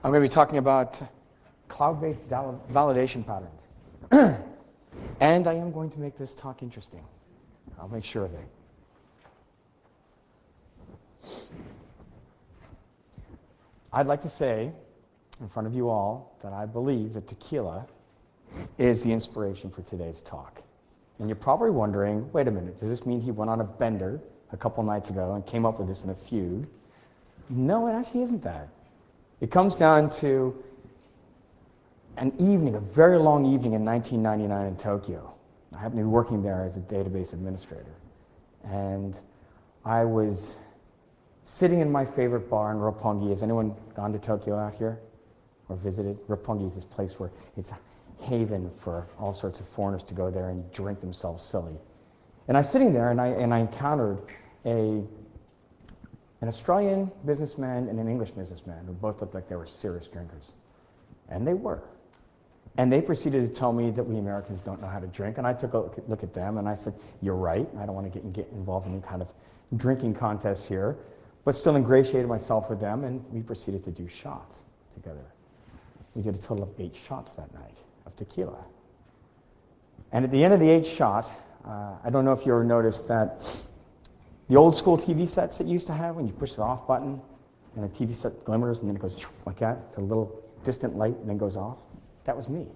I'm going to be talking about cloud-based validation patterns. And I am going to make this talk interesting. I'll make sure of it. I'd like to say, in front of you all, that I believe that tequila is the inspiration for today's talk. And you're probably wondering, wait a minute, does this mean he went on a bender a couple nights ago and came up with this in a fugue? No, it actually isn't that. It comes down to an evening, a very long evening in 1999 in Tokyo. I happened to be working there as a database administrator. And I was sitting in my favorite bar in Roppongi. Has anyone gone to Tokyo out here or visited? Roppongi is this place where it's a haven for all sorts of foreigners to go there and drink themselves silly. And I was sitting there and I encountered an Australian businessman and an English businessman who both looked like they were serious drinkers. And they were. And they proceeded to tell me that we Americans don't know how to drink. And I took a look at them and I said, you're right. I don't want to get involved in any kind of drinking contest here. But still ingratiated myself with them, and we proceeded to do shots together. We did a total of 8 shots that night of tequila. And at the end of the 8th shot, I don't know if you ever noticed that the old school TV sets that you used to have when you push the off button and the TV set glimmers and then it goes like that, it's a little distant light and then goes off. That was me.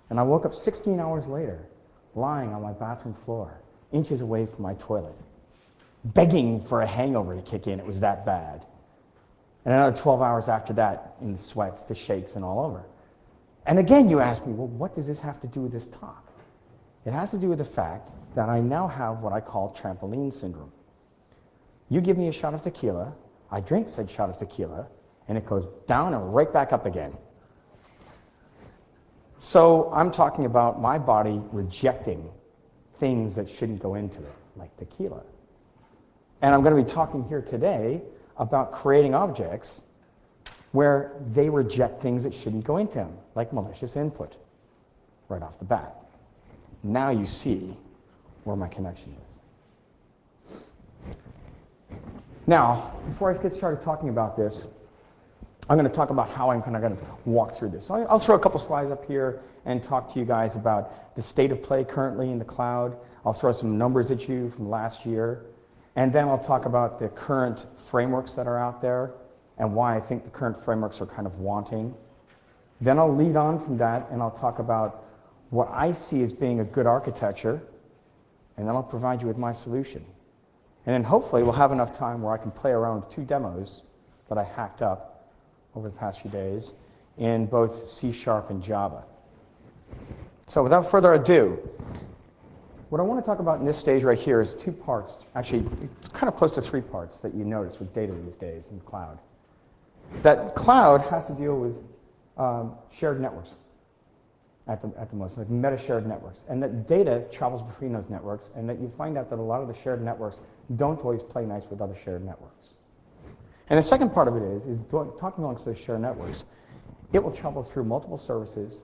And I woke up 16 hours later, lying on my bathroom floor, inches away from my toilet, begging for a hangover to kick in. It was that bad. And another 12 hours after that, in the sweats, the shakes, and all over. And again, you ask me, well, what does this have to do with this talk? It has to do with the fact that I now have what I call trampoline syndrome. You give me a shot of tequila, I drink said shot of tequila, and it goes down and right back up again. So I'm talking about my body rejecting things that shouldn't go into it, like tequila. And I'm going to be talking here today about creating objects where they reject things that shouldn't go into them, like malicious input, right off the bat. Now you see where my connection is. Now, before I get started talking about this, I'm going to talk about how I'm kind of going to walk through this. So I'll throw a couple slides up here and talk to you guys about the state of play currently in the cloud. I'll throw some numbers at you from last year. And then I'll talk about the current frameworks that are out there and why I think the current frameworks are kind of wanting. Then I'll lead on from that and I'll talk about what I see as being a good architecture, and then I'll provide you with my solution. And then hopefully we'll have enough time where I can play around with 2 demos that I hacked up over the past few days in both C# and Java. So without further ado, what I want to talk about in this stage right here is 2 parts, actually it's kind of close to 3 parts that you notice with data these days in the cloud. That cloud has to deal with shared networks at the most, like meta-shared networks, and that data travels between those networks, and that you find out that a lot of the shared networks don't always play nice with other shared networks. And the second part of it is talking amongst those shared networks, it will travel through multiple services,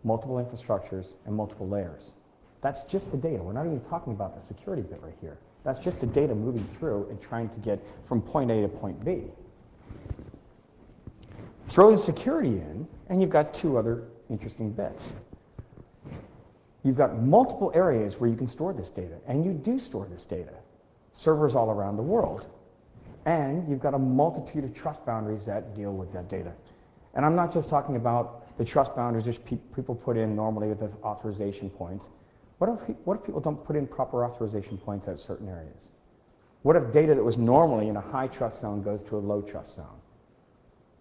multiple infrastructures, and multiple layers. That's just the data. We're not even talking about the security bit right here. That's just the data moving through and trying to get from point A to point B. Throw the security in, and you've got 2 other interesting bits. You've got multiple areas where you can store this data, and you do store this data. Servers all around the world. And you've got a multitude of trust boundaries that deal with that data. And I'm not just talking about the trust boundaries which people put in normally with the authorization points. What if people don't put in proper authorization points at certain areas? What if data that was normally in a high trust zone goes to a low trust zone?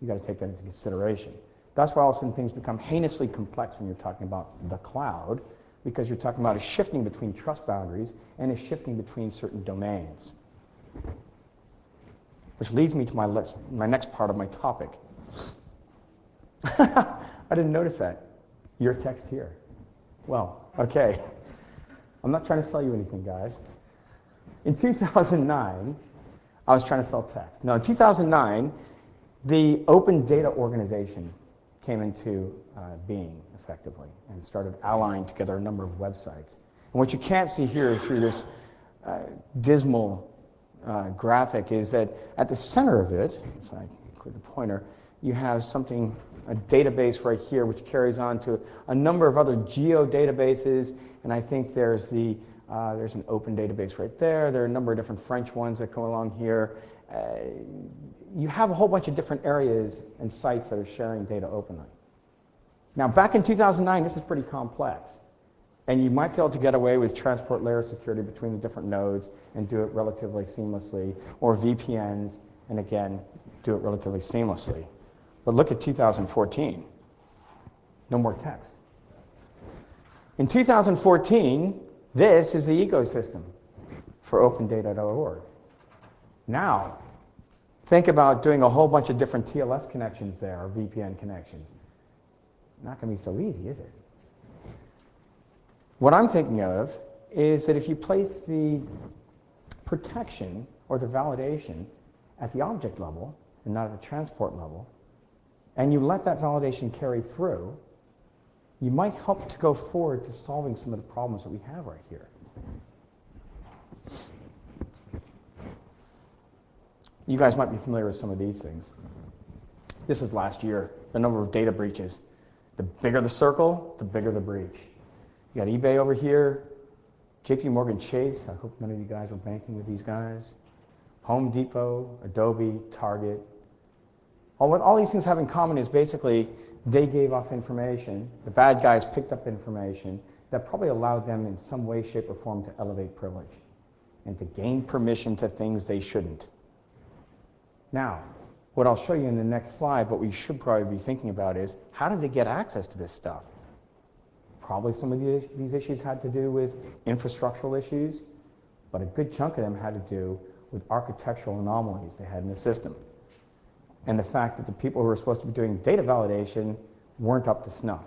You've got to take that into consideration. That's why all of a sudden things become heinously complex when you're talking about the cloud, because you're talking about a shifting between trust boundaries and a shifting between certain domains. Which leads me to my next part of my topic. I didn't notice that. Your text here. Well, okay. I'm not trying to sell you anything, guys. In 2009, I was trying to sell text. Now, in 2009, the Open Data Organization came into being, effectively, and started allying together a number of websites. And what you can't see here through this dismal graphic is that at the center of it, if I click the pointer, you have something, a database right here, which carries on to a number of other geo databases, and I think there's an open database right there. There are a number of different French ones that go along here. You have a whole bunch of different areas and sites that are sharing data openly. Now, back in 2009, this is pretty complex, and you might be able to get away with transport layer security between the different nodes and do it relatively seamlessly, or VPNs, and again, do it relatively seamlessly. But look at 2014. No more text. In 2014, this is the ecosystem for opendata.org. Now, think about doing a whole bunch of different TLS connections there, or VPN connections. Not going to be so easy, is it? What I'm thinking of is that if you place the protection or the validation at the object level and not at the transport level, and you let that validation carry through, you might help to go forward to solving some of the problems that we have right here. You guys might be familiar with some of these things. This is last year, the number of data breaches. The bigger the circle, the bigger the breach. You got eBay over here, JP Morgan Chase, I hope many of you guys were banking with these guys, Home Depot, Adobe, Target. What all these things have in common is basically they gave off information, the bad guys picked up information that probably allowed them in some way, shape, or form to elevate privilege and to gain permission to things they shouldn't. Now, what I'll show you in the next slide, what we should probably be thinking about is, how did they get access to this stuff? Probably some of these issues had to do with infrastructural issues, but a good chunk of them had to do with architectural anomalies they had in the system. And the fact that the people who were supposed to be doing data validation weren't up to snuff.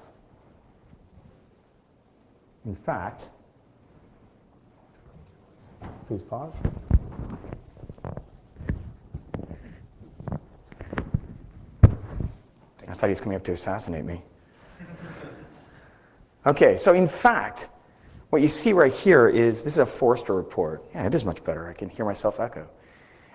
In fact, please pause. I thought he was coming up to assassinate me. Okay, so in fact, what you see right here is, this is a Forrester report. Yeah, it is much better. I can hear myself echo.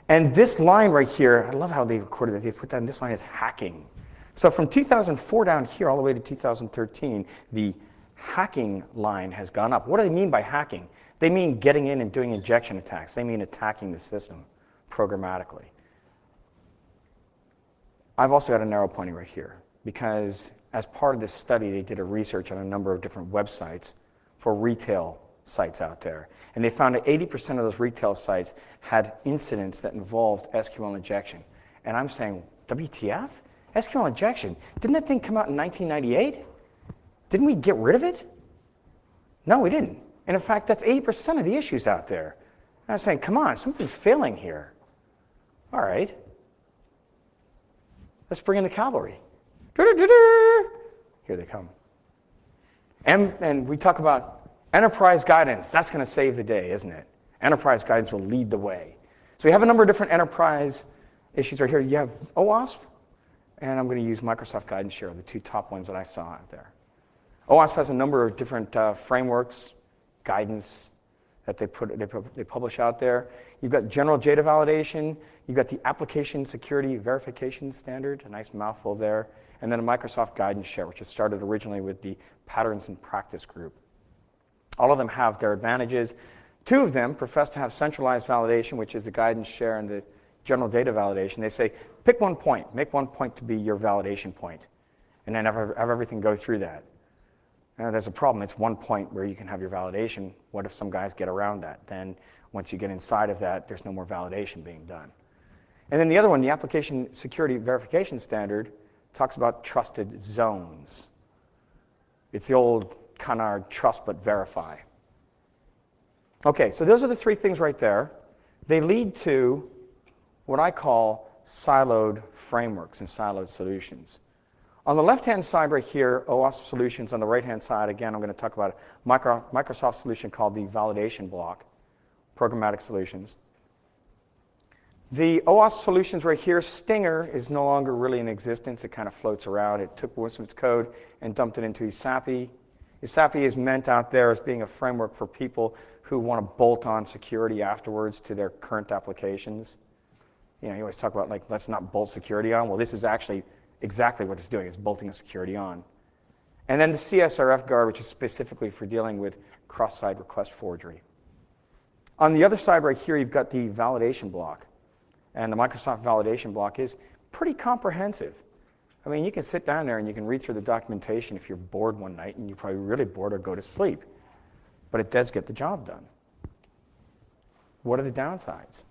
And this line right here, I love how they recorded that. They put down this line as hacking. So from 2004 down here all the way to 2013, the hacking line has gone up. What do they mean by hacking? They mean getting in and doing injection attacks. They mean attacking the system programmatically. I've also got an arrow pointing right here, because as part of this study, they did a research on a number of different websites for retail sites out there. And they found that 80% of those retail sites had incidents that involved SQL injection. And I'm saying, WTF? SQL injection? Didn't that thing come out in 1998? Didn't we get rid of it? No, we didn't. And in fact, that's 80% of the issues out there. And I'm saying, come on, something's failing here. All right. Let's bring in the cavalry. Here they come. And we talk about enterprise guidance. That's going to save the day, isn't it? Enterprise guidance will lead the way. So we have a number of different enterprise issues right here. You have OWASP, and I'm going to use Microsoft Guidance Share, the two top ones that I saw out there. OWASP has a number of different frameworks, guidance that they publish out there. You've got general data validation. You've got the application security verification standard, a nice mouthful there. And then a Microsoft Guidance Share, which was started originally with the Patterns and Practice group. All of them have their advantages. Two of them profess to have centralized validation, which is the Guidance Share and the general data validation. They say, pick one point, make one point to be your validation point, and then have everything go through that. There's a problem. It's one point where you can have your validation. What if some guys get around that? Then once you get inside of that, there's no more validation being done. And then the other one, the Application Security Verification Standard, talks about trusted zones. It's the old canard, trust but verify. Okay, so those are the three things right there. They lead to what I call siloed frameworks and siloed solutions. On the left-hand side right here, OWASP solutions. On the right-hand side, again, I'm going to talk about a Microsoft solution called the validation block, programmatic solutions. The OWASP solutions right here, Stinger is no longer really in existence. It kind of floats around. It took most of its code and dumped it into ISAPI. ISAPI is meant out there as being a framework for people who want to bolt on security afterwards to their current applications. You know, you always talk about, like, let's not bolt security on. Well, this is actually exactly what it's doing. It's bolting a security on. And then the CSRF guard, which is specifically for dealing with cross-site request forgery. On the other side right here, you've got the validation block. And the Microsoft validation block is pretty comprehensive. I mean, you can sit down there and you can read through the documentation if you're bored one night, and you're probably really bored, or go to sleep. But it does get the job done. What are the downsides?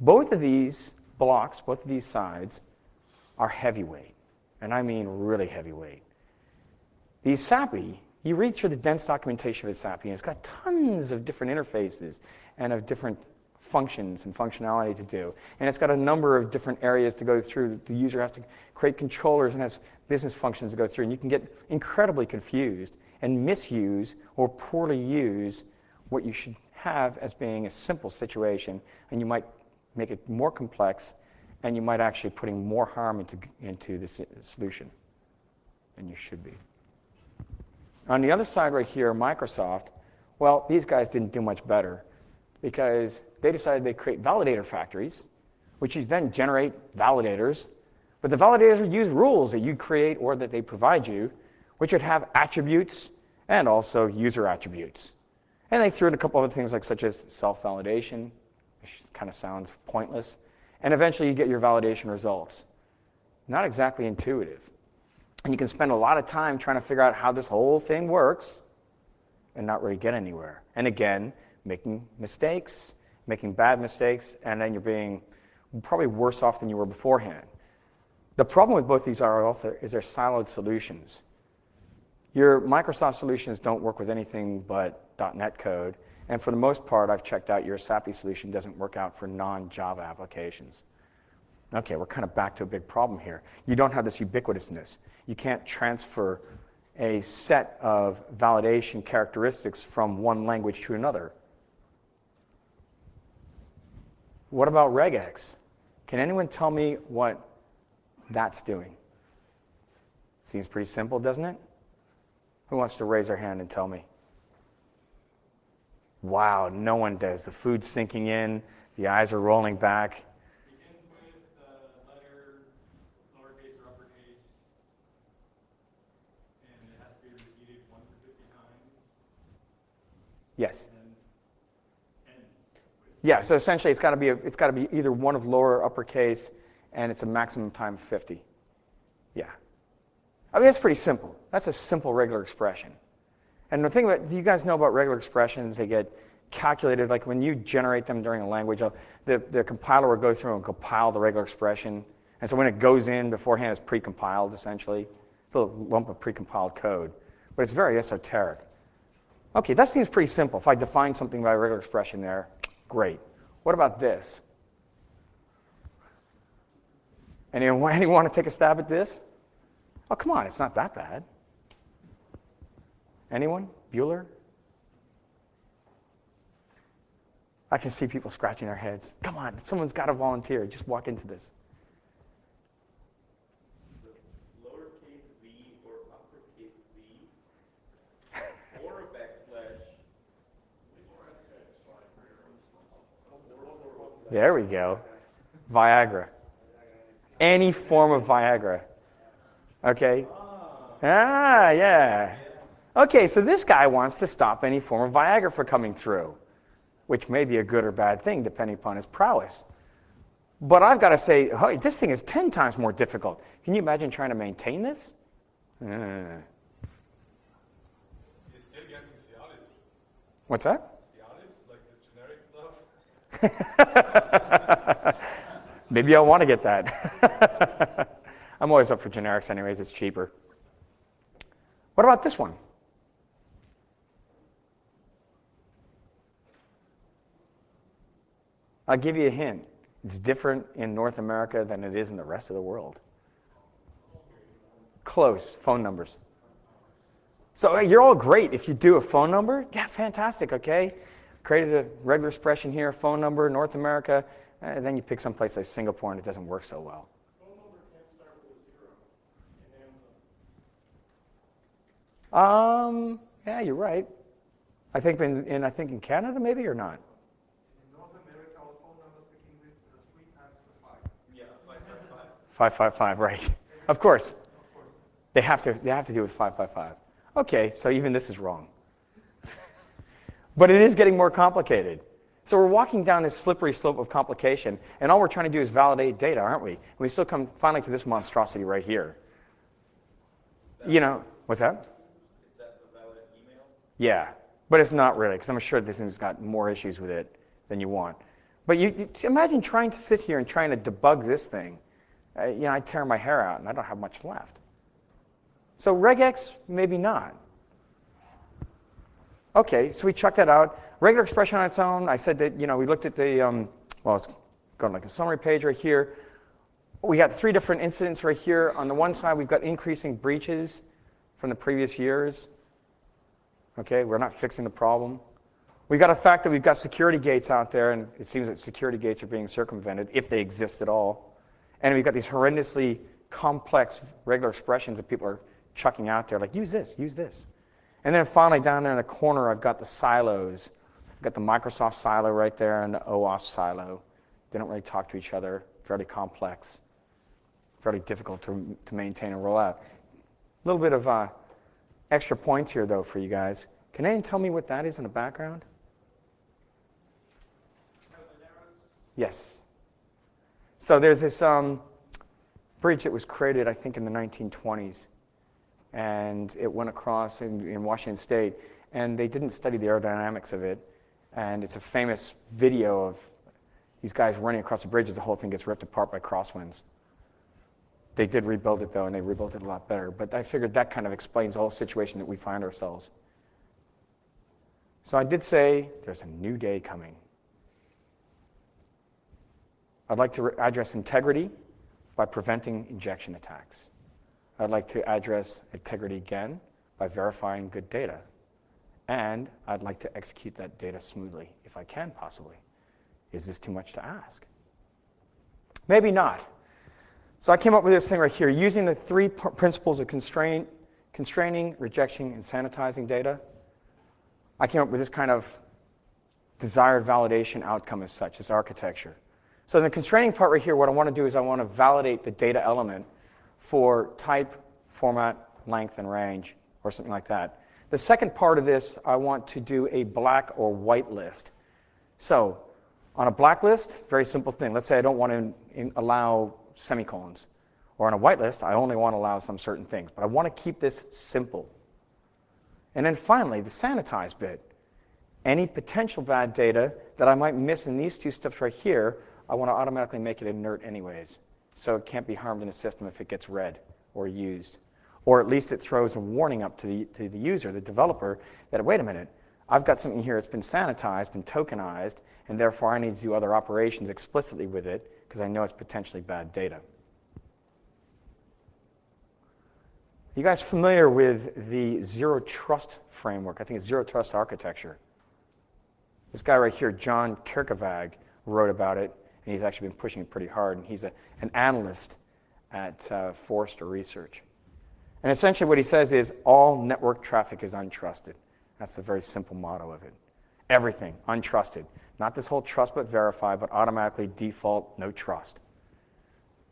Both of these blocks, both of these sides, are heavyweight. And I mean really heavyweight. These SAPI, you read through the dense documentation of a SAPI, and it's got tons of different interfaces and of different functions and functionality to do. And it's got a number of different areas to go through. The user has to create controllers and has business functions to go through. And you can get incredibly confused and misuse or poorly use what you should have as being a simple situation. And you might make it more complex, and you might actually putting more harm into the solution than you should be. On the other side right here, Microsoft, well, these guys didn't do much better, because they decided they'd create validator factories, which you then generate validators. But the validators would use rules that you create or that they provide you, which would have attributes and also user attributes. And they threw in a couple other things such as self-validation, which kind of sounds pointless. And eventually you get your validation results. Not exactly intuitive. And you can spend a lot of time trying to figure out how this whole thing works and not really get anywhere. And again, making mistakes, making bad mistakes, and then you're being probably worse off than you were beforehand. The problem with both these is they're siloed solutions. Your Microsoft solutions don't work with anything but .NET code, and for the most part, I've checked out your SAPI solution doesn't work out for non-Java applications. Okay, we're kind of back to a big problem here. You don't have this ubiquitousness. You can't transfer a set of validation characteristics from one language to another. What about regex? Can anyone tell me what that's doing? Seems pretty simple, doesn't it? Who wants to raise their hand and tell me? Wow, no one does. The food's sinking in, the eyes are rolling back. Begins with letter, lowercase or uppercase, and it has to be repeated 1 to 50 times. Yes. And Yeah, so essentially it's got to be either one of lower or uppercase, and it's a maximum time of 50. Yeah. I mean, that's pretty simple. That's a simple regular expression. And the thing about, do you guys know about regular expressions? They get calculated, like when you generate them during a language, the compiler will go through and compile the regular expression. And so when it goes in beforehand, it's pre-compiled, essentially. It's a little lump of pre-compiled code. But it's very esoteric. Okay, that seems pretty simple. If I define something by a regular expression there, great. What about this? Anyone want to take a stab at this? Oh, come on, it's not that bad. Anyone? Bueller? I can see people scratching their heads. Come on, someone's got to volunteer. Just walk into this. Lowercase v or uppercase v or a backslash. There we go. Viagra. Any form of Viagra. Okay? Ah, yeah. Okay, so this guy wants to stop any form of Viagra from coming through, which may be a good or bad thing depending upon his prowess. But I've got to say, oh, this thing is 10 times more difficult. Can you imagine trying to maintain this? you're still getting Cialis. What's that? Cialis, like the generic stuff. Maybe I'll want to get that. I'm always up for generics anyways, it's cheaper. What about this one? I'll give you a hint. It's different in North America than it is in the rest of the world. Close. Phone numbers. So you're all great. If you do a phone number, yeah, fantastic, okay? Created a regular expression here, phone number, North America, and then you pick some place like Singapore and it doesn't work so well. Phone number can't start with a 0 in Yeah, you're right. I think in Canada maybe or not. In North America, our phone numbers begin with 3 times the 5. Yeah, 555. 555, right. Of course. They have to do with 555. Okay, so even this is wrong. But it is getting more complicated. So we're walking down this slippery slope of complication, and all we're trying to do is validate data, aren't we? And we still come finally to this monstrosity right here. What's that? Is that a valid email? Yeah, but it's not really, because I'm sure this thing's got more issues with it than you want. But you imagine trying to sit here and trying to debug this thing. I tear my hair out, and I don't have much left. So regex, maybe not. Okay, so we chucked that out. Regular expression on its own, I said that, we looked at the, it's going like a summary page right here. We got 3 different incidents right here. On the one side, we've got increasing breaches from the previous years. Okay, we're not fixing the problem. We got a fact that we've got security gates out there, and it seems that security gates are being circumvented, if they exist at all. And we've got these horrendously complex regular expressions that people are chucking out there, like use this, use this. And then finally, down there in the corner, I've got the silos. I've got the Microsoft silo right there and the OWASP silo. They don't really talk to each other, fairly complex, fairly difficult to maintain and roll out. A little bit of extra points here, though, for you guys. Can anyone tell me what that is in the background? Yes. So there's this bridge that was created, I think, in the 1920s. And it went across in Washington State. And they didn't study the aerodynamics of it. And it's a famous video of these guys running across the bridge as the whole thing gets ripped apart by crosswinds. They did rebuild it, though, and they rebuilt it a lot better. But I figured that kind of explains the whole situation that we find ourselves. So I did say there's a new day coming. I'd like to address integrity by preventing injection attacks. I'd like to address integrity again by verifying good data. And I'd like to execute that data smoothly, if I can possibly. Is this too much to ask? Maybe not. So I came up with this thing right here. Using the 3 principles of constraining, rejecting, and sanitizing data, I came up with this kind of desired validation outcome as such, this architecture. So in the constraining part right here, what I want to do is I want to validate the data element for type, format, length, and range, or something like that. The second part of this, I want to do a black or white list. So on a black list, very simple thing. Let's say I don't want to allow semicolons. Or on a white list, I only want to allow some certain things. But I want to keep this simple. And then finally, the sanitized bit. Any potential bad data that I might miss in these 2 steps right here, I want to automatically make it inert anyways. So it can't be harmed in the system if it gets read or used. Or at least it throws a warning up to the user, the developer, that, wait a minute, I've got something here that's been sanitized, been tokenized, and therefore I need to do other operations explicitly with it because I know it's potentially bad data. You guys familiar with the zero trust framework? I think it's zero trust architecture. This guy right here, John Kierkegaard, wrote about it, and he's actually been pushing it pretty hard, and he's an analyst at Forrester Research. And essentially what he says is all network traffic is untrusted. That's the very simple motto of it. Everything, untrusted. Not this whole trust but verify, but automatically default, no trust.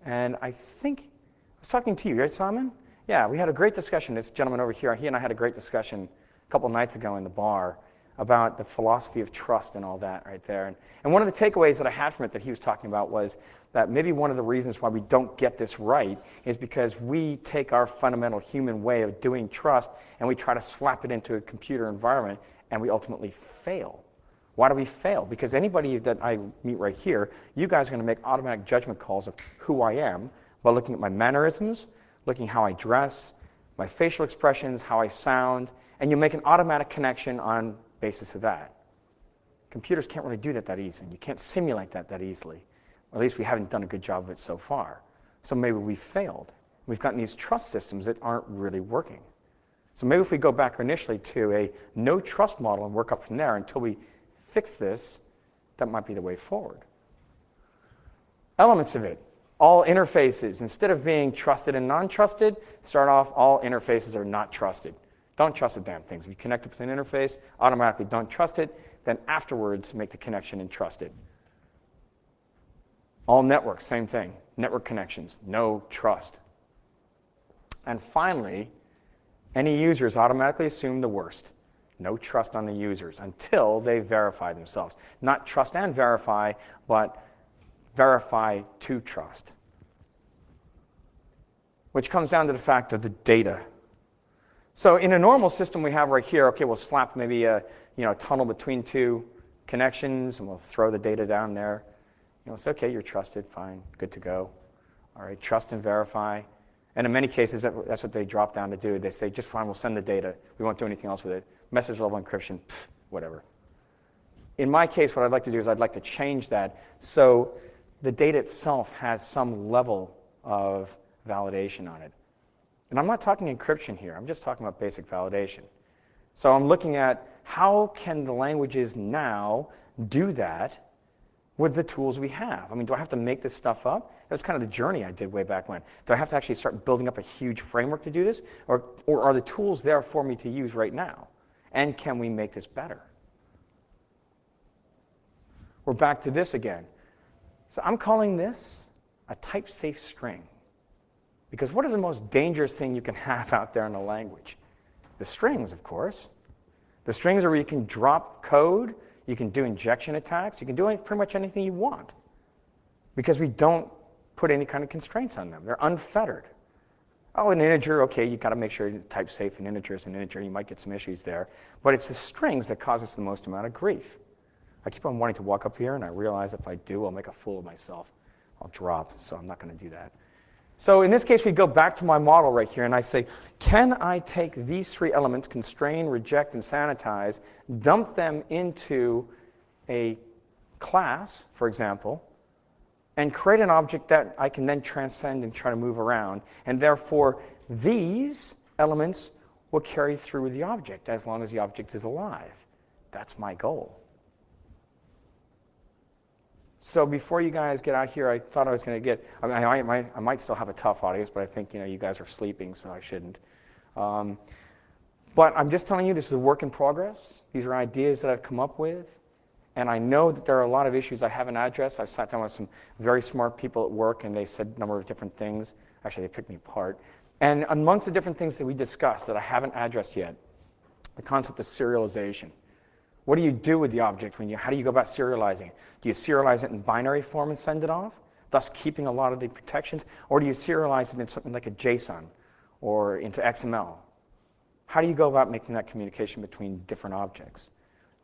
And I think, I was talking to you, right, Simon? Yeah, we had a great discussion. This gentleman over here, he and I had a great discussion a couple nights ago in the bar about the philosophy of trust and all that right there. And one of the takeaways that I had from it that he was talking about was that maybe one of the reasons why we don't get this right is because we take our fundamental human way of doing trust and we try to slap it into a computer environment and we ultimately fail. Why do we fail? Because anybody that I meet right here, you guys are going to make automatic judgment calls of who I am by looking at my mannerisms, looking how I dress, my facial expressions, how I sound, and you make an automatic connection on basis of that. Computers can't really do that easily. You can't simulate that easily. Or at least we haven't done a good job of it so far. So maybe we failed. We've gotten these trust systems that aren't really working. So maybe if we go back initially to a no trust model and work up from there until we fix this, that might be the way forward. Elements of it. All interfaces, instead of being trusted and non-trusted, start off all interfaces are not trusted. Don't trust the damn things. If you connect it with an interface, automatically don't trust it, then afterwards make the connection and trust it. All networks, same thing. Network connections, no trust. And finally, any users automatically assume the worst. No trust on the users until they verify themselves. Not trust and verify, but verify to trust. Which comes down to the fact of the data. So in a normal system we have right here, okay, we'll slap maybe a tunnel between two connections and we'll throw the data down there. It's okay, you're trusted, fine, good to go. All right, trust and verify. And in many cases, that's what they drop down to do. They say, just fine, we'll send the data. We won't do anything else with it. Message level encryption, whatever. In my case, what I'd like to do is I'd like to change that so the data itself has some level of validation on it. And I'm not talking encryption here. I'm just talking about basic validation. So I'm looking at how can the languages now do that with the tools we have. I mean, do I have to make this stuff up? That's kind of the journey I did way back when. Do I have to actually start building up a huge framework to do this? Or are the tools there for me to use right now? And can we make this better? We're back to this again. So I'm calling this a type-safe string. Because what is the most dangerous thing you can have out there in a language? The strings, of course. The strings are where you can drop code, you can do injection attacks, you can do pretty much anything you want. Because we don't put any kind of constraints on them. They're unfettered. Oh, an integer, okay, you've got to make sure you type safe. An integer is an integer. You might get some issues there. But it's the strings that cause us the most amount of grief. I keep on wanting to walk up here, and I realize if I do, I'll make a fool of myself. I'll drop, so I'm not going to do that. So in this case, we go back to my model right here, and I say, can I take these three elements, constrain, reject, and sanitize, dump them into a class, for example, and create an object that I can then transcend and try to move around, and therefore these elements will carry through with the object as long as the object is alive. That's my goal. So before you guys get out here, I thought I was going to get, I might still have a tough audience, but I think you guys are sleeping, so I shouldn't. But I'm just telling you, this is a work in progress. These are ideas that I've come up with. And I know that there are a lot of issues I haven't addressed. I've sat down with some very smart people at work, and they said a number of different things. Actually, they picked me apart. And amongst the different things that we discussed that I haven't addressed yet, the concept of serialization. What do you do with the object? How do you go about serializing it? Do you serialize it in binary form and send it off, thus keeping a lot of the protections? Or do you serialize it in something like a JSON or into XML? How do you go about making that communication between different objects?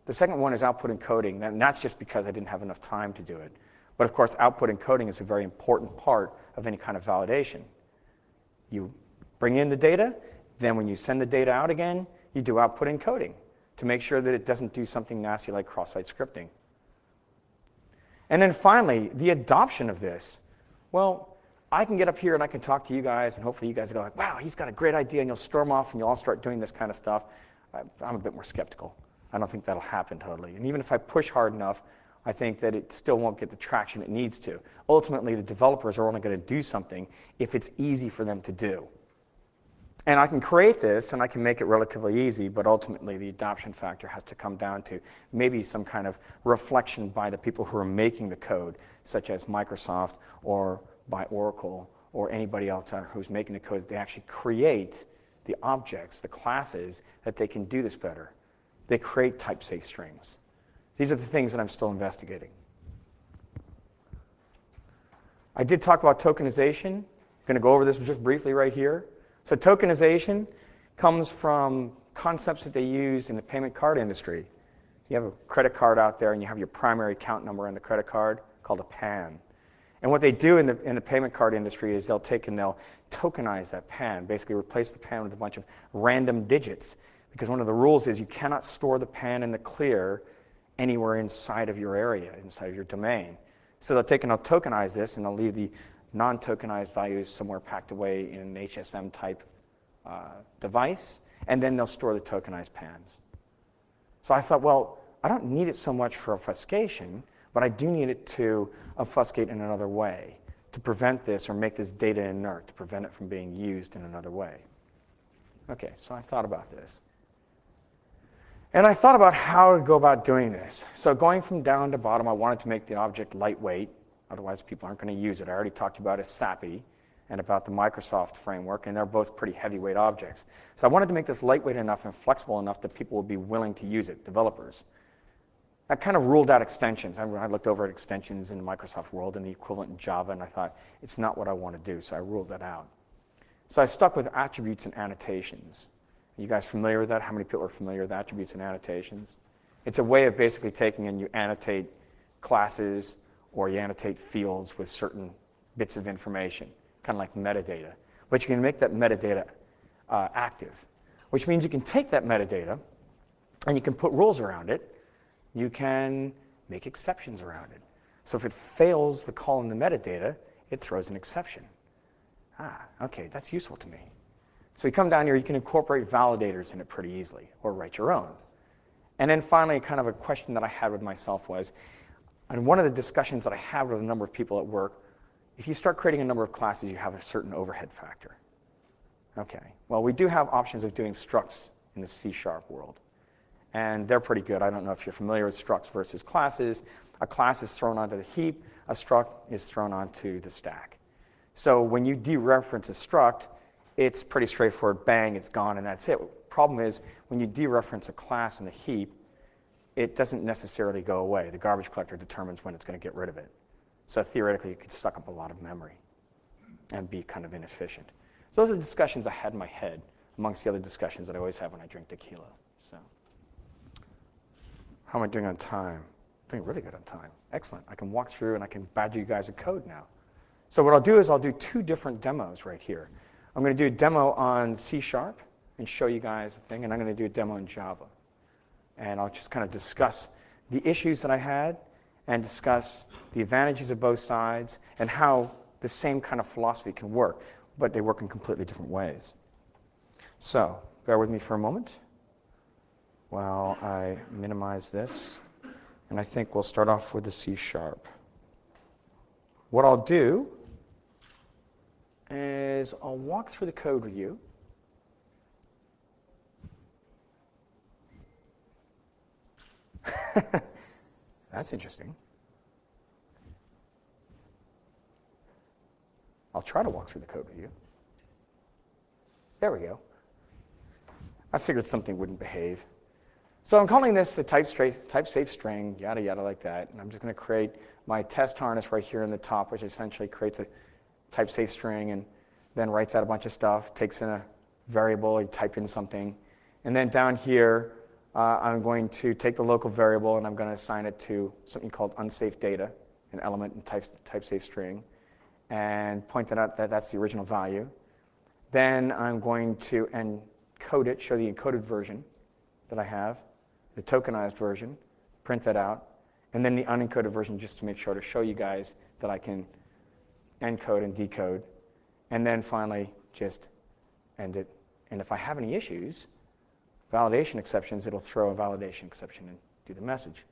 The second one is output encoding, and that's just because I didn't have enough time to do it. But of course, output encoding is a very important part of any kind of validation. You bring in the data, then when you send the data out again, you do output encoding to make sure that it doesn't do something nasty like cross-site scripting. And then finally, the adoption of this. Well, I can get up here and I can talk to you guys, and hopefully you guys will go like, wow, he's got a great idea, and you'll storm off and you'll all start doing this kind of stuff. I'm a bit more skeptical. I don't think that'll happen totally. And even if I push hard enough, I think that it still won't get the traction it needs to. Ultimately, the developers are only going to do something if it's easy for them to do. And I can create this and I can make it relatively easy, but ultimately the adoption factor has to come down to maybe some kind of reflection by the people who are making the code, such as Microsoft or by Oracle or anybody else who's making the code, that they actually create the objects, the classes, that they can do this better. They create type-safe strings. These are the things that I'm still investigating. I did talk about tokenization. I'm going to go over this just briefly right here. So tokenization comes from concepts that they use in the payment card industry. You have a credit card out there and you have your primary account number on the credit card called a PAN. And what they do in the payment card industry is they'll take and they'll tokenize that PAN, basically replace the PAN with a bunch of random digits. Because one of the rules is you cannot store the PAN in the clear anywhere inside of your area, inside of your domain. So they'll take and they'll tokenize this and they'll leave the non-tokenized values somewhere packed away in an HSM type device, and then they'll store the tokenized PANs. So I thought, well, I don't need it so much for obfuscation, but I do need it to obfuscate in another way, to prevent this or make this data inert, to prevent it from being used in another way. Okay, so I thought about this. And I thought about how to go about doing this. So going from down to bottom, I wanted to make the object lightweight. Otherwise, people aren't going to use it. I already talked about it as sappy. and about the Microsoft framework, and they're both pretty heavyweight objects. So I wanted to make this lightweight enough and flexible enough that people would be willing to use it, developers. That kind of ruled out extensions. I looked over at extensions in the Microsoft world and the equivalent in Java, and I thought, it's not what I want to do, so I ruled that out. So I stuck with attributes and annotations. Are you guys familiar with that? How many people are familiar with attributes and annotations? It's a way of basically taking and you annotate classes or you annotate fields with certain bits of information, kind of like metadata. But you can make that metadata active, which means you can take that metadata and you can put rules around it. You can make exceptions around it. So if it fails the call in the metadata, it throws an exception. Okay, that's useful to me. So you come down here, you can incorporate validators in it pretty easily, or write your own. And then finally, kind of a question that I had with myself was, and one of the discussions that I had with a number of people at work, if you start creating a number of classes, you have a certain overhead factor. Okay, well, we do have options of doing structs in the C# world. And they're pretty good. I don't know if you're familiar with structs versus classes. A class is thrown onto the heap. A struct is thrown onto the stack. So when you dereference a struct, it's pretty straightforward. Bang, it's gone, and that's it. Problem is, when you dereference a class in the heap, it doesn't necessarily go away. The garbage collector determines when it's going to get rid of it. So theoretically, it could suck up a lot of memory and be kind of inefficient. So those are the discussions I had in my head, amongst the other discussions that I always have when I drink tequila. So, how am I doing on time? I'm doing really good on time. Excellent. I can walk through and I can badger you guys with code now. So what I'll do is I'll do 2 different demos right here. I'm going to do a demo on C# and show you guys the thing, and I'm going to do a demo in Java. And I'll just kind of discuss the issues that I had and discuss the advantages of both sides and how the same kind of philosophy can work, but they work in completely different ways. So bear with me for a moment while I minimize this. And I think we'll start off with the C#. What I'll do is I'll walk through the code with you. That's interesting. I'll try to walk through the code with you. There we go. I figured something wouldn't behave. So I'm calling this a type-safe string, yada, yada, like that. And I'm just going to create my test harness right here in the top, which essentially creates a type-safe string and then writes out a bunch of stuff, takes in a variable, you type in something. And then down here, I'm going to take the local variable and I'm going to assign it to something called unsafe data, an element in type-safe string, and point that out that that's the original value. Then I'm going to encode it, show the encoded version that I have, the tokenized version, print that out, and then the unencoded version just to make sure to show you guys that I can encode and decode, and then finally just end it. And if I have any issues, validation exceptions, it'll throw a validation exception and do the message.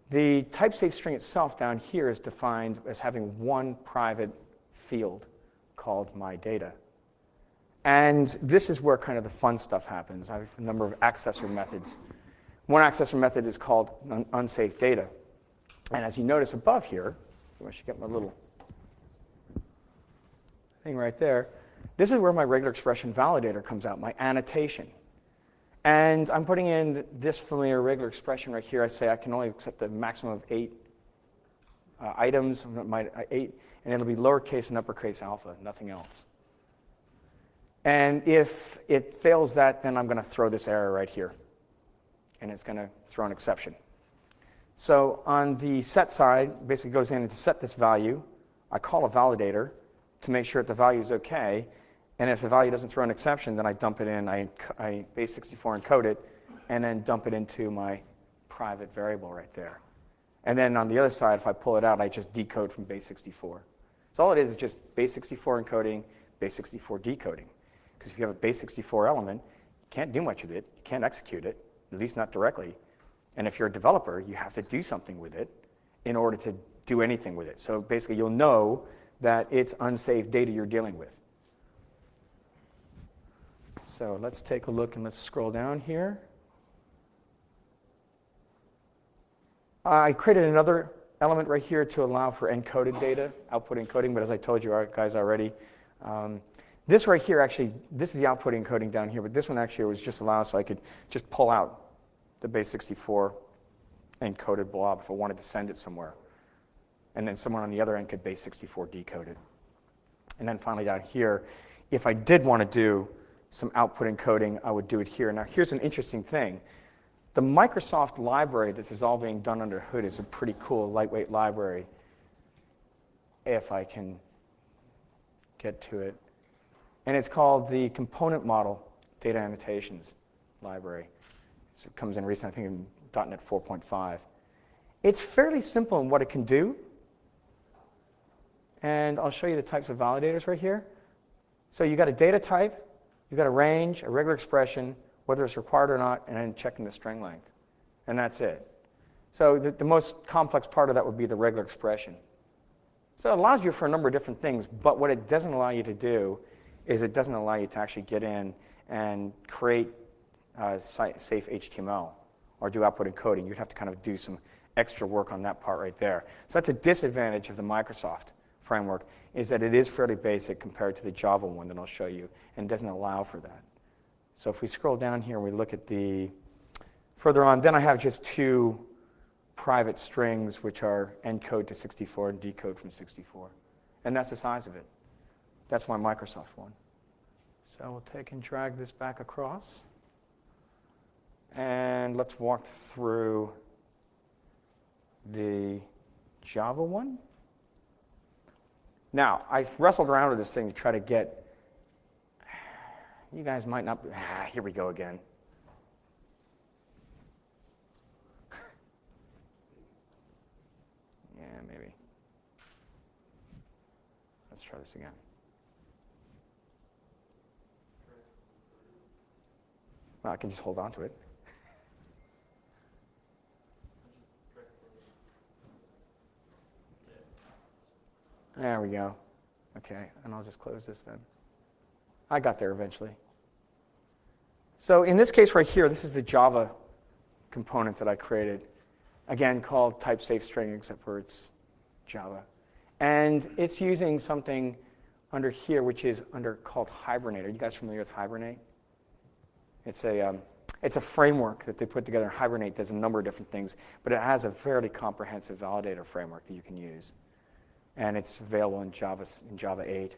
The type-safe string itself down here is defined as having one private field called myData. And this is where kind of the fun stuff happens. I have a number of accessor methods. One accessor method is called unsafe data. And as you notice above here, I should get my little thing right there. This is where my regular expression validator comes out, my annotation. And I'm putting in this familiar regular expression right here. I say I can only accept a maximum of 8 items, 8, and it'll be lowercase and uppercase alpha, nothing else. And if it fails that, then I'm going to throw this error right here. And it's going to throw an exception. So on the set side, basically goes in and to set this value, I call a validator to make sure that the value is OK. And if the value doesn't throw an exception, then I dump it in, I base64 encode it, and then dump it into my private variable right there. And then on the other side, if I pull it out, I just decode from base64. So all it is just base64 encoding, base64 decoding. Because if you have a base64 element, you can't do much with it, you can't execute it, at least not directly. And if you're a developer, you have to do something with it in order to do anything with it. So basically, you'll know that it's unsafe data you're dealing with. So let's take a look and let's scroll down here. I created another element right here to allow for encoded data, output encoding, but as I told you guys already, this right here actually, this is the output encoding down here, but this one actually was just allowed so I could just pull out the base 64 encoded blob if I wanted to send it somewhere. And then someone on the other end could base 64 decode it. And then finally down here, if I did want to do some output encoding, I would do it here. Now here's an interesting thing. The Microsoft library this is all being done under hood is a pretty cool lightweight library, if I can get to it. And it's called the Component Model Data Annotations Library. So it comes in recent, I think in .NET 4.5. It's fairly simple in what it can do. And I'll show you the types of validators right here. So you've got a data type, you've got a range, a regular expression, whether it's required or not, and then checking the string length. And that's it. So the most complex part of that would be the regular expression. So it allows you for a number of different things, but what it doesn't allow you to do is it doesn't allow you to actually get in and create safe HTML or do output encoding. You'd have to kind of do some extra work on that part right there. So that's a disadvantage of the Microsoft framework, is that it is fairly basic compared to the Java one that I'll show you, and doesn't allow for that. So if we scroll down here and we look at the, further on, then I have just two private strings which are encode to 64 and decode from 64. And that's the size of it. That's my Microsoft one. So we'll take and drag this back across. And let's walk through the Java one. Now, I've wrestled around with this thing to try to get, you guys might not, here we go again. Yeah, maybe. Let's try this again. Well, I can just hold on to it. There we go. Okay, and I'll just close this then. I got there eventually. So in this case right here, this is the Java component that I created. Again, called type safe string, except for it's Java. And it's using something under here, which is called Hibernate. Are you guys familiar with Hibernate? It's a framework that they put together. Hibernate does a number of different things, but it has a fairly comprehensive validator framework that you can use. And it's available in Java 8.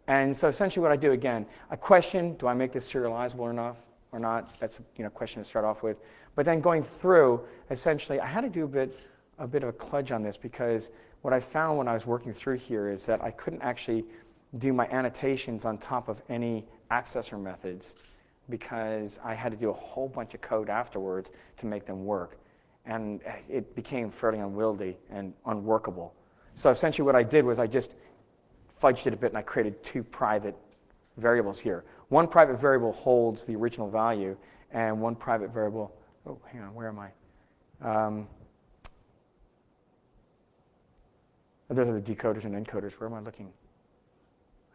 And so essentially what I do, again, a question, do I make this serializable or not? That's a question to start off with. But then going through, essentially, I had to do a bit of a kludge on this, because what I found when I was working through here is that I couldn't actually do my annotations on top of any accessor methods, because I had to do a whole bunch of code afterwards to make them work. And it became fairly unwieldy and unworkable. So essentially what I did was I just fudged it a bit, and I created two private variables here. One private variable holds the original value, and one private variable, oh, hang on, where am I? Those are the decoders and encoders. Where am I looking?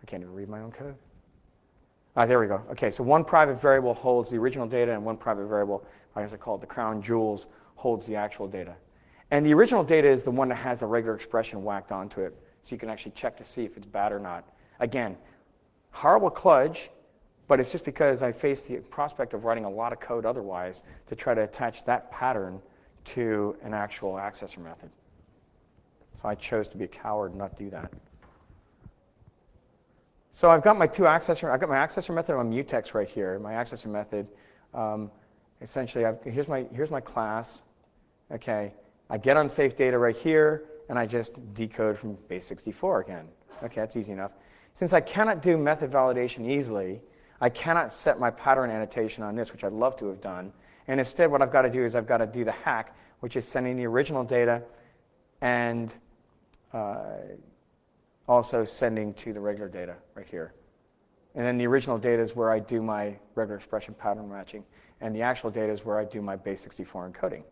I can't even read my own code. There we go. Okay, so one private variable holds the original data, and one private variable, as I call it, the crown jewels, holds the actual data. And the original data is the one that has a regular expression whacked onto it, so you can actually check to see if it's bad or not. Again, horrible kludge, but it's just because I faced the prospect of writing a lot of code otherwise to try to attach that pattern to an actual accessor method. So I chose to be a coward and not do that. So I've got my accessor method on mutex right here. My accessor method, essentially, here's my class. Okay, I get unsafe data right here, and I just decode from base 64 again. Okay, that's easy enough. Since I cannot do method validation easily, I cannot set my pattern annotation on this, which I'd love to have done. And instead, what I've got to do is I've got to do the hack, which is sending the original data and also sending to the regular data right here. And then the original data is where I do my regular expression pattern matching, and the actual data is where I do my base 64 encoding.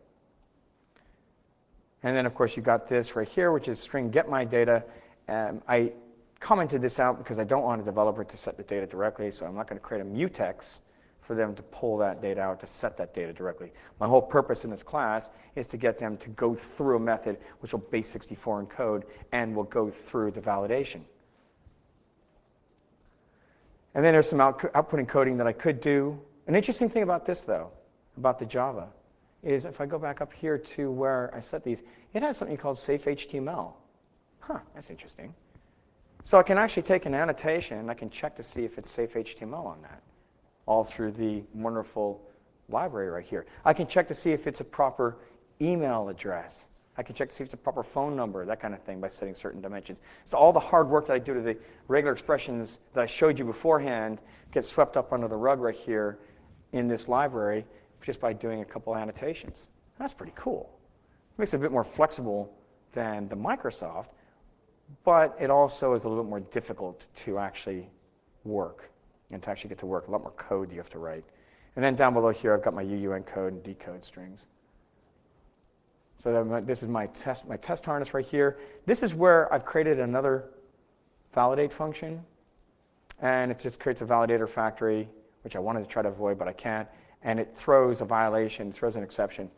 And then, of course, you've got this right here, which is string get my data. I commented this out because I don't want a developer to set the data directly, so I'm not going to create a mutex for them to pull that data out, to set that data directly. My whole purpose in this class is to get them to go through a method which will base 64 encode and will go through the validation. And then there's some output encoding that I could do. An interesting thing about this, though, about the Java, is if I go back up here to where I set these, it has something called safe HTML. Huh, that's interesting. So I can actually take an annotation, and I can check to see if it's safe HTML on that, all through the wonderful library right here. I can check to see if it's a proper email address. I can check to see if it's a proper phone number, that kind of thing, by setting certain dimensions. So all the hard work that I do to the regular expressions that I showed you beforehand gets swept up under the rug right here in this library just by doing a couple annotations. That's pretty cool. It makes it a bit more flexible than the Microsoft, but it also is a little bit more difficult to actually work and to actually get to work. A lot more code you have to write. And then down below here, I've got my UUN code and decode strings. So this is my test harness right here. This is where I've created another validate function. And it just creates a validator factory, which I wanted to try to avoid, but I can't. And it throws a violation, throws an exception.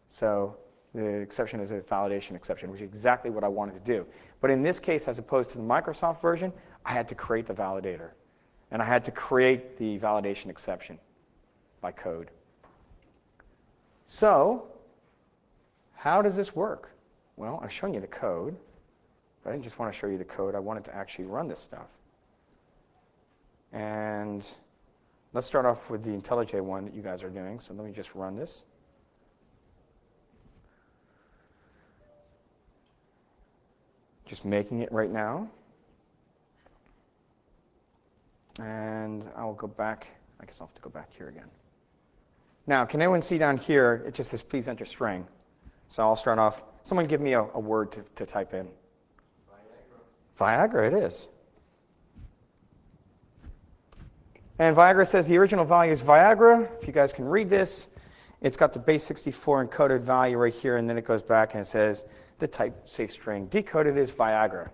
So the exception is a validation exception, which is exactly what I wanted to do. But in this case, as opposed to the Microsoft version, I had to create the validator. And I had to create the validation exception by code. So how does this work? Well, I've shown you the code, but I didn't just want to show you the code. I wanted to actually run this stuff. And let's start off with the IntelliJ one that you guys are doing. So let me just run this. Just making it right now. And I'll go back. I guess I'll have to go back here again. Now, can anyone see down here, it just says, please enter string. So I'll start off. Someone give me a word to type in. Viagra. Viagra, it is. And Viagra says the original value is Viagra. If you guys can read this, it's got the base 64 encoded value right here, and then it goes back and it says the type safe string decoded is Viagra.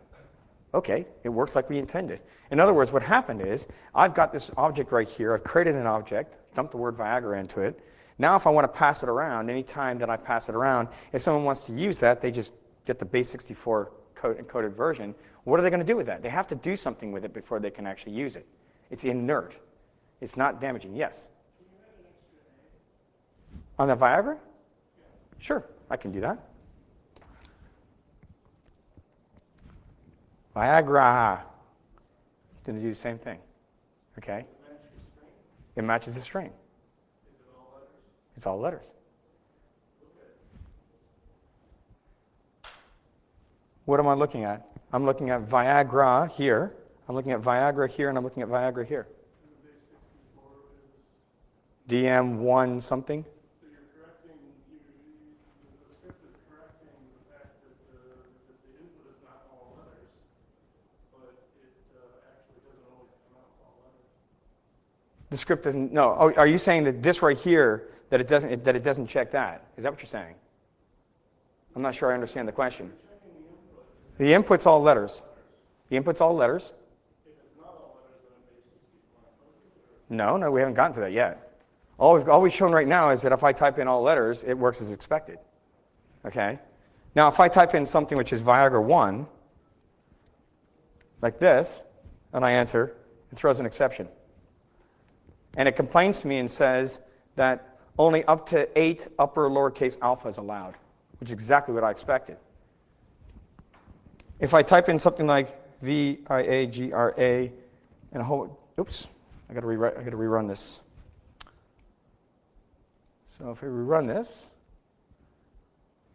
Okay, it works like we intended. In other words, what happened is I've got this object right here. I've created an object, dumped the word Viagra into it. Now if I want to pass it around, anytime that I pass it around, if someone wants to use that, they just get the base 64 encoded version. What are they going to do with that? They have to do something with it before they can actually use it. It's inert. It's not damaging. Yes? Can you add an extra name? On the Viagra? Yeah. Sure, I can do that. Viagra. It's going to do the same thing. Okay? Match your string? It matches the string. Is it all letters? It's all letters. Okay. What am I looking at? I'm looking at Viagra here. I'm looking at Viagra here, and I'm looking at Viagra here. And the base 64 is, DM1 something. so you're correcting, the script is correcting the fact that the input is not all letters, but it actually doesn't always come out with all letters. The script doesn't. No. Oh, are you saying that this right here that it doesn't check that? Is that what you're saying? I'm not sure I understand the question. You're checking the input. The input's all letters. The input's all letters. If it's not all letters, then it base 64 encoded, or No, we haven't gotten to that yet. All we've shown right now is that if I type in all letters, it works as expected. Okay? Now, if I type in something which is Viagra 1, like this, and I enter, it throws an exception. And it complains to me and says that only up to 8 upper lowercase alpha is allowed, which is exactly what I expected. If I type in something like Viagra and a whole, oops, I got to rerun this. So if I rerun this,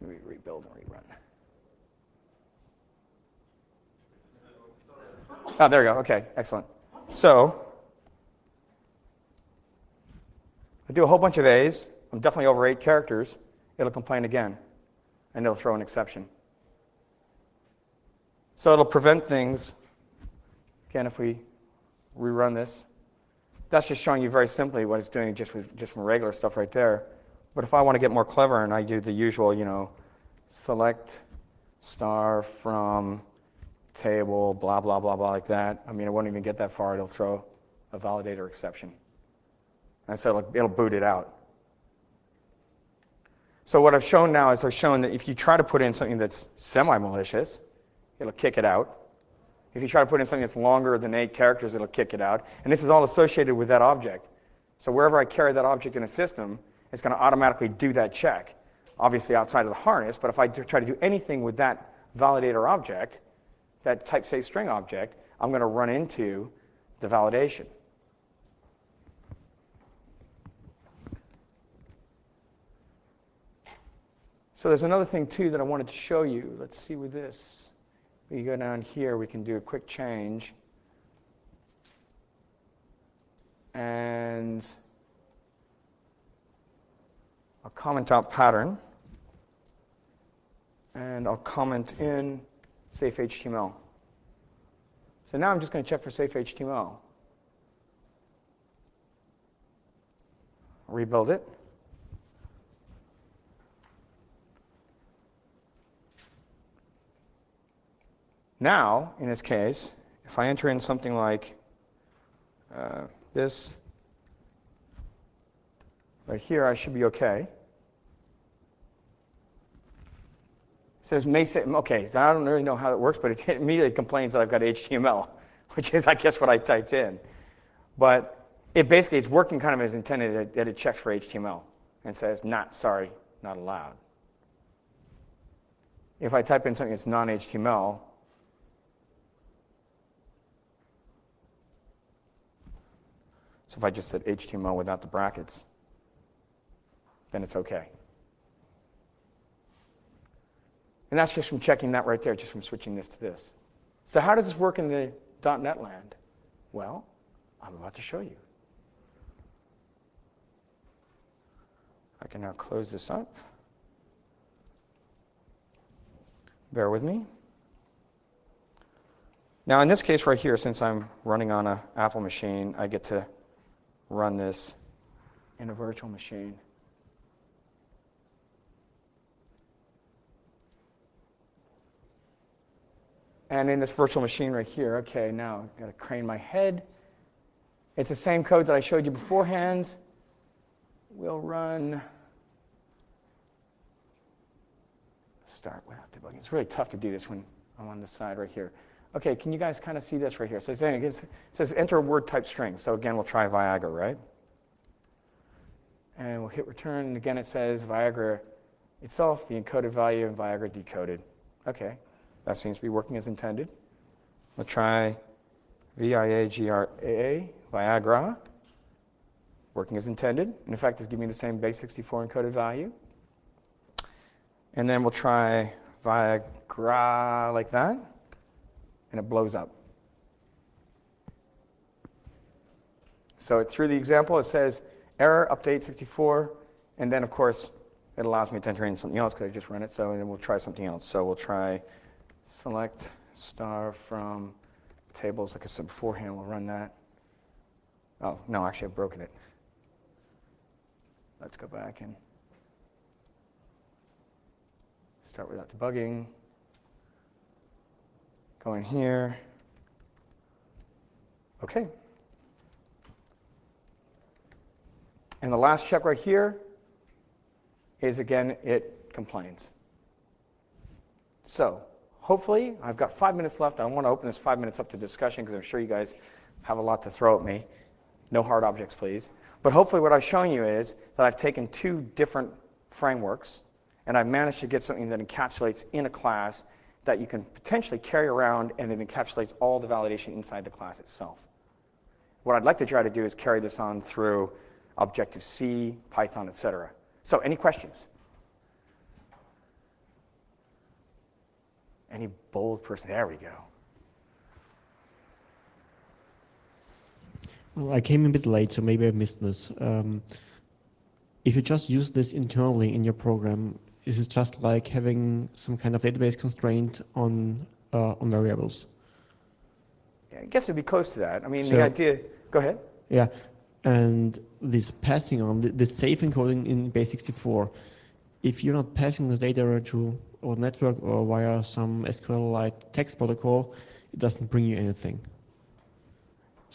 let me rebuild and rerun. Oh, there we go. Okay, excellent. So I do a whole bunch of A's. I'm definitely over 8 characters. It'll complain again, and it'll throw an exception. So it'll prevent things. Again, if we rerun this, that's just showing you very simply what it's doing just from regular stuff right there. But if I want to get more clever and I do the usual, select star from table, blah, blah, blah, blah, like that. I mean, it won't even get that far. It'll throw a validator exception. And so it'll boot it out. So what I've shown now is I've shown that if you try to put in something that's semi-malicious, it'll kick it out. If you try to put in something that's longer than 8 characters, it'll kick it out. And this is all associated with that object. So wherever I carry that object in a system, it's going to automatically do that check. Obviously outside of the harness, but if I try to do anything with that validator object, that type safe string object, I'm going to run into the validation. So there's another thing too that I wanted to show you. Let's see with this. We go down here, we can do a quick change. And I'll comment out pattern. And I'll comment in safe HTML. So now I'm just going to check for safe HTML. Rebuild it. Now, in this case, if I enter in something like this, right here, I should be okay. It says may say, okay, so I don't really know how it works, but it immediately complains that I've got HTML, which is, I guess, what I typed in. But it's working kind of as intended, that it checks for HTML and says, not sorry, not allowed. If I type in something that's non-HTML, so if I just said HTML without the brackets, then it's okay. And that's just from checking that right there, just from switching this to this. So how does this work in the .NET land? Well, I'm about to show you. I can now close this up. Bear with me. Now in this case right here, since I'm running on an Apple machine, I get to run this in a virtual machine. And in this virtual machine right here, okay, now I've got to crane my head. It's the same code that I showed you beforehand. We'll run start without debugging. It's really tough to do this when I'm on this side right here. Okay, can you guys kind of see this right here? So it says enter a word type string. So again, we'll try Viagra, right? And we'll hit return. And again, it says Viagra itself, the encoded value, and Viagra decoded. Okay, that seems to be working as intended. We'll try Viagra, Viagra, working as intended. And in fact, it's giving me the same base64 encoded value. And then we'll try Viagra like that. And it blows up. So through the example, it says error, update 64, and then of course it allows me to enter in something else because I just run it, so then we'll try something else. So we'll try select star from tables, like I said beforehand, we'll run that. Oh, no, actually I've broken it. Let's go back and start without debugging. Go in here. Okay. And the last check right here is, again, it complains. So hopefully, I've got 5 minutes left. I want to open this 5 minutes up to discussion because I'm sure you guys have a lot to throw at me. No hard objects, please. But hopefully what I've shown you is that I've taken 2 different frameworks and I've managed to get something that encapsulates in a class that you can potentially carry around, and it encapsulates all the validation inside the class itself. What I'd like to try to do is carry this on through Objective-C, Python, etc. So any questions? Any bold person? There we go. Well, I came in a bit late, so maybe I missed this. If you just use this internally in your program, is it just like having some kind of database constraint on variables? Yeah, I guess it'd be close to that. I mean, So- the idea. Go ahead. Yeah, and this passing on, the safe encoding in base64, if you're not passing the data to a network or via some SQLite text protocol, it doesn't bring you anything.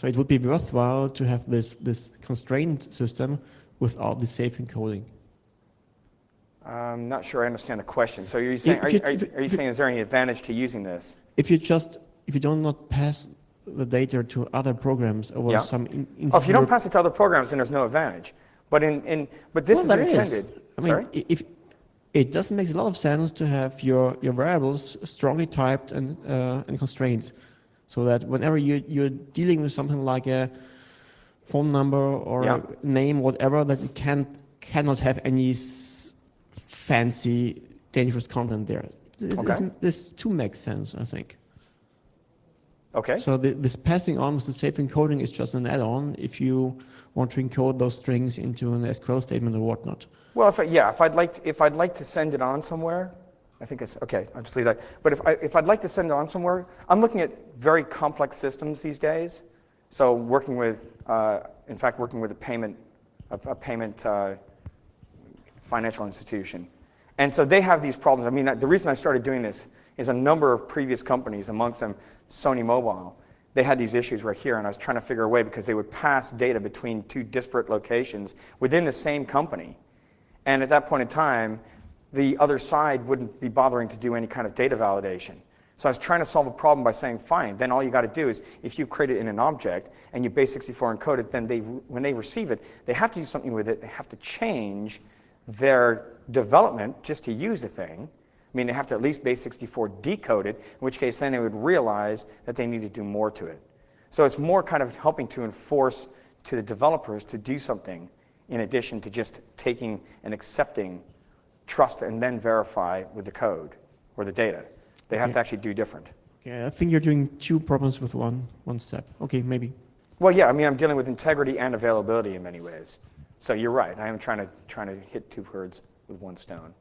So it would be worthwhile to have this constrained system without the safe encoding. I'm not sure I understand the question. So are you saying, are you saying is there any advantage to using this? If you do not pass the data to other programs or Yeah. some If you don't pass it to other programs, then there's no advantage. But but this is there intended. I mean, if it doesn't make a lot of sense to have your variables strongly typed and constraints, so that whenever you're dealing with something like a phone number or Yeah. a name, whatever, that it cannot have any fancy, dangerous content there. Okay. This too makes sense, I think. Okay. So this passing on with the safe encoding is just an add-on if you want to encode those strings into an SQL statement or whatnot. Well, if I'd like to send it on somewhere, I think it's okay. I'll just leave that. But if I'd like to send it on somewhere, I'm looking at very complex systems these days. So working with a payment financial institution, and so they have these problems. I mean, the reason I started doing this is a number of previous companies, amongst them Sony Mobile. They had these issues right here, and I was trying to figure a way because they would pass data between two disparate locations within the same company. And at that point in time, the other side wouldn't be bothering to do any kind of data validation. So I was trying to solve a problem by saying, fine, then all you got to do is, if you create it in an object and you base64 encode it, then when they receive it, they have to do something with it. They have to change their development just to use the thing. I mean, they have to at least base64 decode it, in which case then they would realize that they need to do more to it. So it's more kind of helping to enforce to the developers to do something in addition to just taking and accepting trust and then verify with the code or the data. They have to actually do different. Okay, I think you're doing two problems with one step. Okay, maybe. Well, yeah, I mean, I'm dealing with integrity and availability in many ways. So you're right. I am trying to hit two birds with one stone.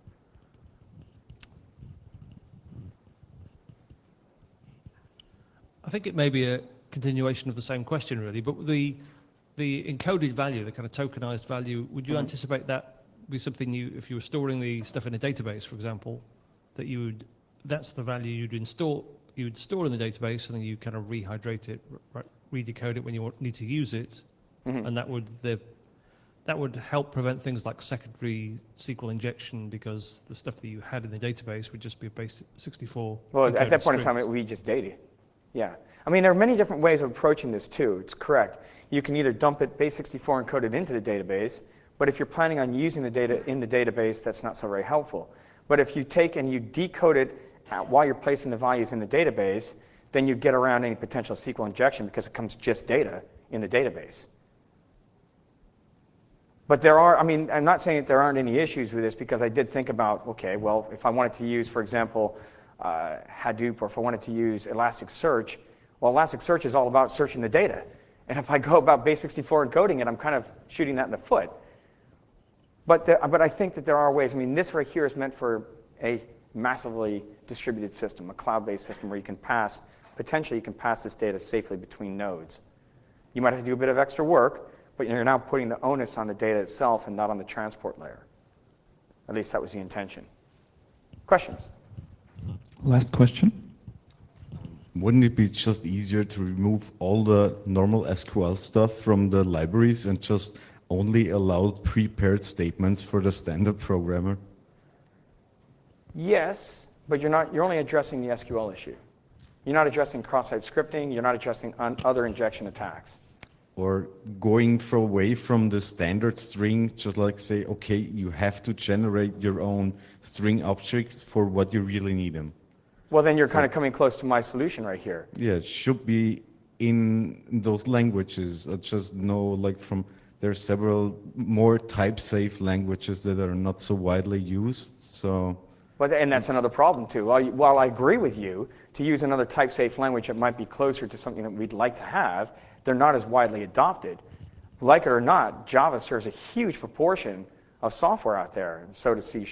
I think it may be a continuation of the same question, really, but the encoded value, the kind of tokenized value, would you anticipate that be something if you were storing the stuff in a database, for example, that that's the value you'd store in the database, and then you kind of rehydrate it, redecode it when you need to use it, and that would help prevent things like secondary SQL injection, because the stuff that you had in the database would just be a base 64. Well, at that point in time, it would be just data. Yeah. I mean, there are many different ways of approaching this, too. It's correct. You can either dump it base64 encoded into the database, but if you're planning on using the data in the database, that's not so very helpful. But if you take and you decode it while you're placing the values in the database, then you get around any potential SQL injection because it comes just data in the database. But I'm not saying that there aren't any issues with this, because I did think about, okay, well, if I wanted to use, for example, Hadoop, or if I wanted to use Elasticsearch, well, Elasticsearch is all about searching the data. And if I go about base64 encoding it, I'm kind of shooting that in the foot. But I think that there are ways. I mean, this right here is meant for a massively distributed system, a cloud-based system where potentially you can pass this data safely between nodes. You might have to do a bit of extra work, but you're now putting the onus on the data itself and not on the transport layer. At least that was the intention. Questions? Last question. Wouldn't it be just easier to remove all the normal SQL stuff from the libraries and just only allow prepared statements for the standard programmer? Yes, but you're only addressing the SQL issue. You're not addressing cross-site scripting. You're not addressing other injection attacks. Or going away from the standard string, just like say, okay, you have to generate your own string objects for what you really need them. Well, then you're kind of coming close to my solution right here. Yeah, it should be in those languages. I just know, there are several more type-safe languages that are not so widely used. So, and that's another problem too. While I agree with you to use another type-safe language that might be closer to something that we'd like to have, they're not as widely adopted. Like it or not, Java serves a huge proportion of software out there, and so does C#.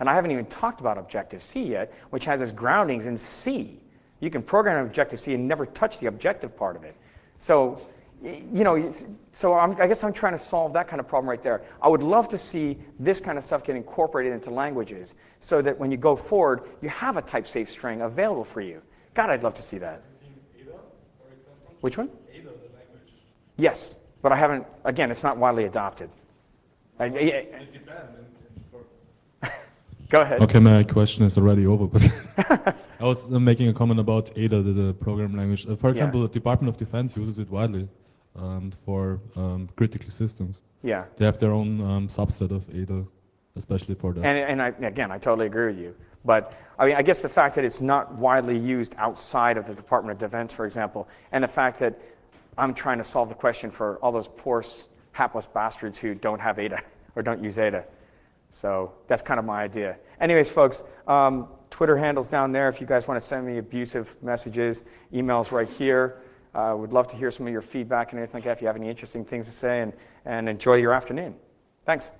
And I haven't even talked about Objective-C yet, which has its groundings in C. You can program Objective-C and never touch the objective part of it. So, I guess I'm trying to solve that kind of problem right there. I would love to see this kind of stuff get incorporated into languages so that when you go forward, you have a type-safe string available for you. God, I'd love to see that. Which one? Ada, the language. Yes, but I haven't, again, it's not widely adopted. It depends. Go ahead. Okay, my question is already over, but I was making a comment about Ada, the program language. For example, the Department of Defense uses it widely for critical systems. Yeah. They have their own subset of Ada, especially for that. And again, I totally agree with you. But I mean, I guess the fact that it's not widely used outside of the Department of Defense, for example, and the fact that I'm trying to solve the question for all those poor hapless bastards who don't have Ada or don't use Ada. So that's kind of my idea. Anyways, folks, Twitter handle's down there if you guys want to send me abusive messages. Email's right here. Would love to hear some of your feedback and anything like that if you have any interesting things to say, and enjoy your afternoon. Thanks.